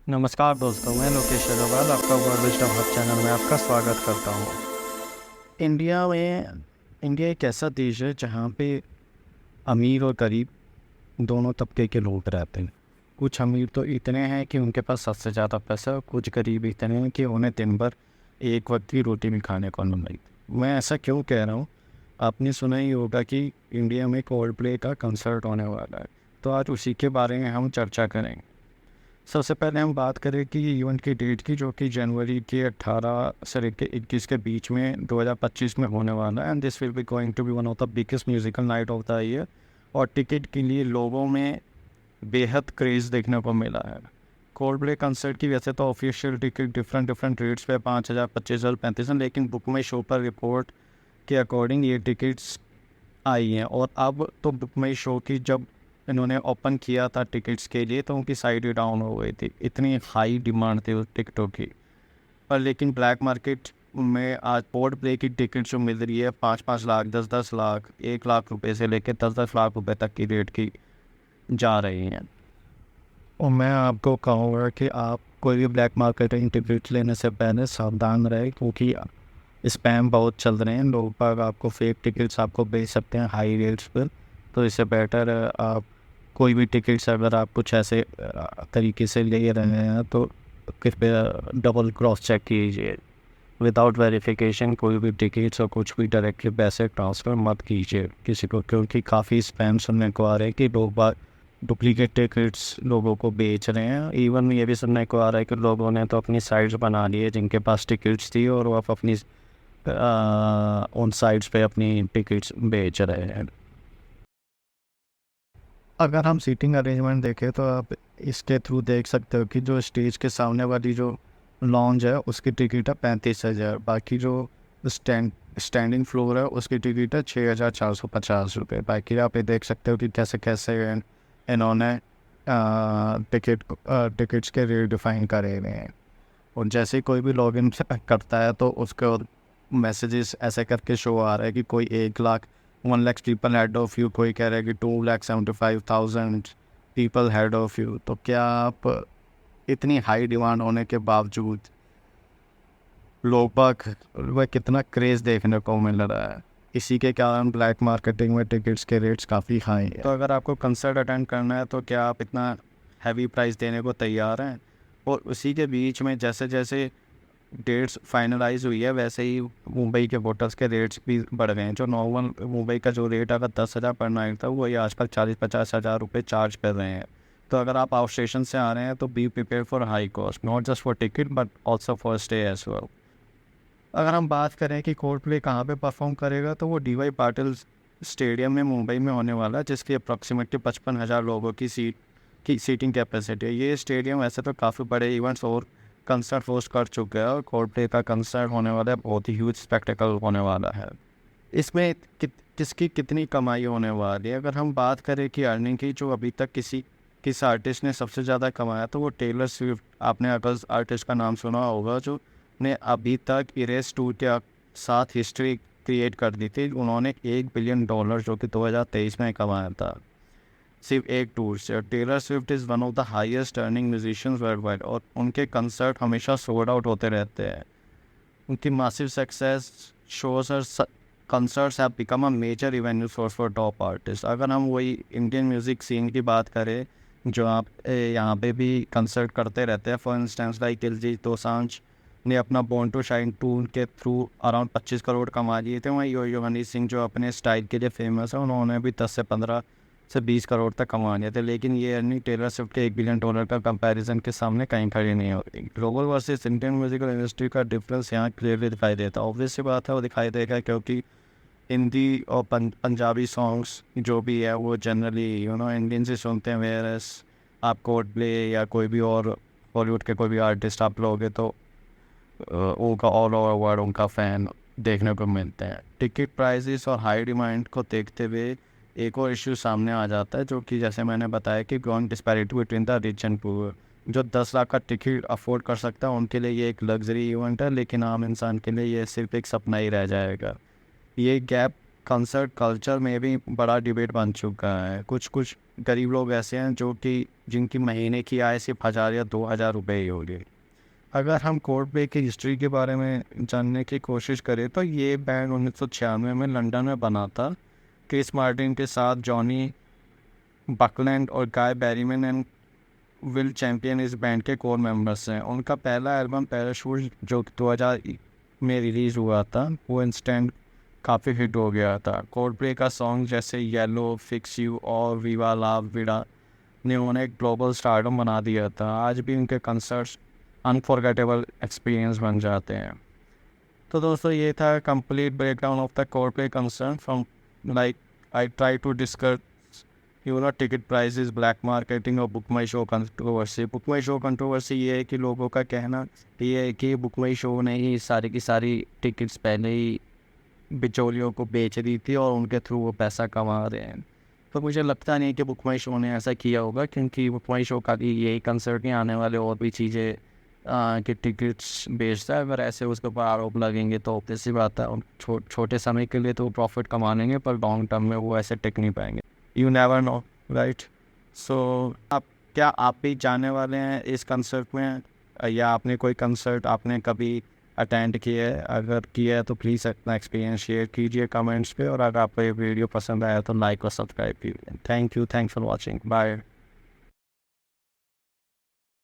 नमस्कार दोस्तों, मैं लोकेश अग्रवाल आपका वर्ल्ड विजडम हब चैनल में आपका स्वागत करता हूँ। इंडिया एक ऐसा देश है जहाँ पे अमीर और गरीब दोनों तबके के लोग रहते हैं। कुछ अमीर तो इतने हैं कि उनके पास सबसे ज़्यादा पैसा है, कुछ गरीब इतने हैं कि उन्हें दिन भर एक वक्त की रोटी भी खाने को नहीं मिलती। मैं ऐसा क्यों कह रहा हूँ, आपने सुना ही होगा कि इंडिया में कोल्ड प्ले का कंसर्ट होने वाला है, तो आज उसी के बारे में हम चर्चा करेंगे। सबसे पहले हम बात करें कि इवेंट की डेट की, जो कि जनवरी के 18 से लेकर 21 के बीच में 2025 में होने वाला है। And this will be going to be one of the biggest musical night of the year. और टिकट के लिए लोगों में बेहद क्रेज़ देखने को मिला है। कोल्ड प्ले कंसर्ट की वैसे तो ऑफिशियल टिकट डिफरेंट रेट्स पे 5,000, 25,000, 35,000, लेकिन बुक माई शो पर रिपोर्ट के अकॉर्डिंग ये टिकट्स आई हैं। और अब तो बुक माई शो की जब इन्होंने ओपन किया था टिकट्स के लिए तो उनकी साइट ही डाउन हो गई थी, इतनी हाई डिमांड थी उस टिकटों की। पर लेकिन ब्लैक मार्केट में आज कोल्ड प्ले की टिकट जो मिल रही है 5-5 लाख, 10-10 लाख, 1 लाख रुपए से लेकर 10-10 लाख रुपए तक की रेट की जा रही हैं। और मैं आपको कहूँगा कि आप कोई भी ब्लैक मार्केटिंग टिकट लेने से पहले सावधान रहे, क्योंकि स्पैम बहुत चल रहे हैं। लोग बाग आपको फेक टिकट्स आपको बेच सकते हैं हाई रेट्स पर। तो इससे बेटर आप कोई भी टिकट्स अगर आप कुछ ऐसे तरीके से ले रहे हैं तो कृपया डबल क्रॉस चेक कीजिए। विदाउट वेरिफिकेशन कोई भी टिकट्स और कुछ भी डायरेक्टली पैसे ट्रांसफ़र मत कीजिए किसी को, क्योंकि काफ़ी स्पैम सुनने को आ रहे हैं कि लोग बाग डुप्लीकेट टिकट्स लोगों को बेच रहे हैं। इवन ये भी सुनने को आ रहा है कि लोगों ने तो अपनी साइट्स बना ली है जिनके पास टिकट्स थी, और वो अपनी उन साइट्स पे अपनी टिकट्स बेच रहे हैं। अगर हम सीटिंग अरेंजमेंट देखें तो आप इसके थ्रू देख सकते हो कि जो स्टेज के सामने वाली जो लॉन्ज है उसकी टिकट है 35,000। बाकी जो स्टैंडिंग फ्लोर है उसकी टिकट है 6,450 रुपये। बाकी आप ये देख सकते हो कि कैसे कैसे इन्होंने टिकट्स के रेट डिफाइन करे हुए हैं। और जैसे ही कोई भी लॉगिन करता है तो उसके मैसेजेस ऐसे करके शो आ रहा है कि कोई 1 lakh 1 lakh people head of you, कोई कह रहा है कि 2,75,000 पीपल हेड ऑफ यू। तो क्या आप इतनी हाई डिमांड होने के बावजूद लोग बाग वह कितना क्रेज़ देखने को मिल रहा है, इसी के कारण ब्लैक मार्केटिंग में टिकट्स के रेट्स काफ़ी हाई हैं। तो अगर आपको कंसर्ट अटेंड करना है तो क्या आप इतना हैवी प्राइस देने को तैयार हैं? और उसी के बीच में जैसे जैसे डेट्स फाइनलाइज हुई है वैसे ही मुंबई के होटल्स के रेट्स भी बढ़ गए हैं। जो नॉर्मल मुंबई का जो रेट अगर 10,000 पर नाइट था वही आजकल 40-50 हज़ार रुपये चार्ज कर रहे हैं। तो अगर आप आउट स्टेशन से आ रहे हैं तो be prepare for high cost, not just for ticket but also for stay as well. अगर हम बात करें कि कोल्ड प्ले कहाँ पे परफॉर्म करेगा तो वो डी.वाई. पाटिल स्टेडियम में मुंबई में होने वाला है, जिसकी अप्रॉक्सीमेटली 55,000 लोगों की सीटिंग कैपेसिटी है। ये स्टेडियम वैसे तो काफ़ी बड़े इवेंट्स और कंसर्ट होस्ट कर चुका है, और कोल्ड प्ले का कंसर्ट होने वाला है, बहुत ही ह्यूज स्पेक्टिकल होने वाला है। इसमें किसकी कितनी कमाई होने वाली है, अगर हम बात करें कि अर्निंग की, जो अभी तक किस आर्टिस्ट ने सबसे ज़्यादा कमाया तो वो टेलर स्विफ्ट। आपने अगर आर्टिस्ट का नाम सुना होगा, जो ने अभी तक इरेस टूर के साथ हिस्ट्री क्रिएट कर दी थी। उन्होंने $1 बिलियन जो कि 2023 में कमाया था सिर्फ एक टूर से। Taylor Swift is one of the highest earning musicians worldwide, और उनके कंसर्ट हमेशा सोल्ड आउट होते रहते हैं। उनकी मासिव सक्सेस शोज और concerts have become a major revenue source for top artist. अगर हम वही इंडियन म्यूज़िक सीन की बात करें, जो आप यहाँ पे भी कंसर्ट करते रहते हैं, for instance like Diljit Dosanjh ने अपना बॉर्न टू शाइन टूर के थ्रू अराउंड 25 करोड़ कमा लिए थे। वहीं यो हनी सिंह जो अपने स्टाइल के लिए फेमस है, उन्होंने भी 10 से 15 से 20 करोड़ तक कमा लिए थे। लेकिन ये अर्निंग टेलर स्विफ्ट के $1 बिलियन का कंपैरिजन के सामने कहीं खड़ी नहीं होती। Global versus Indian musical industry का डिफरेंस यहाँ क्लियरली दिखाई देता है। ऑब्वियस सी बात है, वो दिखाई देगा क्योंकि हिंदी और पंजाबी सॉन्ग्स जो भी है वो जनरली इंडियन से सुनते हैं। वेयरस आप कोल्ड प्ले या कोई भी और बॉलीवुड के कोई भी आर्टिस्ट आप लोगे तो उनका ऑल ओवर वर्ल्ड उनका फ़ैन देखने को मिलते हैं। टिकट प्राइसेस और हाई डिमांड को देखते हुए एक और इश्यू सामने आ जाता है, जो कि जैसे मैंने बताया कि ground disparity between the rich and poor. जो 10 लाख का टिकट अफोर्ड कर सकता है उनके लिए ये एक लग्जरी इवेंट है, लेकिन आम इंसान के लिए ये सिर्फ एक सपना ही रह जाएगा। ये गैप कंसर्ट कल्चर में भी बड़ा डिबेट बन चुका है। कुछ कुछ गरीब लोग ऐसे हैं जो कि जिनकी महीने की आय सिर्फ 1000 या 2000 रुपये ही होगी। अगर हम कोल्डप्ले की हिस्ट्री के बारे में जानने की कोशिश करें तो ये बैंड 1996 में लंदन में बना था। क्रिस मार्टिन के साथ जॉनी बकलैंड और गाय बैरीमैन एंड विल चैम्पियन इस बैंड के कोर मेंबर्स हैं। उनका पहला एल्बम पैराशूट जो 2000 में रिलीज़ हुआ था वो इंस्टेंट काफ़ी हिट हो गया था। कोल्डप्ले का सॉन्ग जैसे येलो, फिक्स यू और वीवा ला विडा ने उन्हें एक ग्लोबल स्टारडम बना दिया था। आज भी उनके कंसर्ट्स अनफॉरगेटेबल एक्सपीरियंस बन जाते हैं। तो दोस्तों ये था complete breakdown of the Coldplay concern from like I try to discuss ticket prices, black marketing और BookMyShow controversy. BookMyShow controversy ये है कि लोगों का कहना ये है कि बुक माई शो ने ही सारी की सारी टिकट्स पहले ही बिचौलियों को बेच दी थी और उनके थ्रू वो पैसा कमा रहे हैं। तो मुझे लगता नहीं कि बुक माई शो ने ऐसा किया होगा, क्योंकि बुक माई शो का भी यही कंसर्ट नहीं, आने वाले और भी चीज़ें कि टिकट्स बेचता है। अगर ऐसे उसके ऊपर आरोप लगेंगे तो ऑब्वियस सी बात है छोटे समय के लिए तो प्रॉफिट कमा लेंगे, पर लॉन्ग टर्म में वो ऐसे टिक नहीं पाएंगे। You never know, right. So आप भी जाने वाले हैं इस कंसर्ट में, या आपने कोई कंसर्ट आपने कभी अटेंड किया है? अगर किया है तो प्लीज़ अपना एक्सपीरियंस शेयर कीजिए कमेंट्स पे, और अगर आपको ये वीडियो पसंद आया तो लाइक और सब्सक्राइब कीजिए। Thank you, thanks for watching, bye.